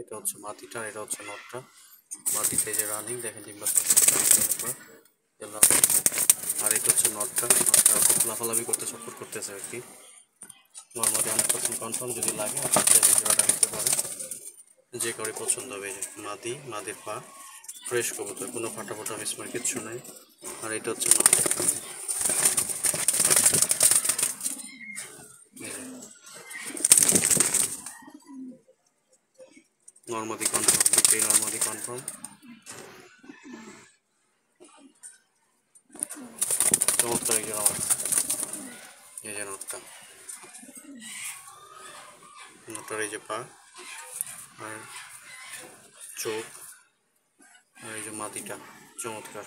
এটা হচ্ছে মাটিটা, এটা হচ্ছে নটটা। মাটিতে যে রানিং দেখেন ডিম্বাশয়, আর এটা হচ্ছে নটটা। নটটা খুব লাফালাফি করতে সাপোর্ট করতেছে আর কি। নর্মালি 100% কনফার্ম, যদি লাগে আপনি চাইলে জোড়াটা নিতে পারেন, যে কারোর পছন্দ হবে। এই যে মাদি, মাদির পা, ফ্রেশ কবুতর, কোনো ফাটা ফোটা মিসমার কিচ্ছু নাই। আর এটা হচ্ছে নট, নর্মাদি কনফার্ম, দুটোই নর্মাদি কনফার্ম। চমৎকার একজন আমার, এই যে নটটা, নটটার এই যে পা আর চোখ, আর এই যে মাদিটা চমৎকার।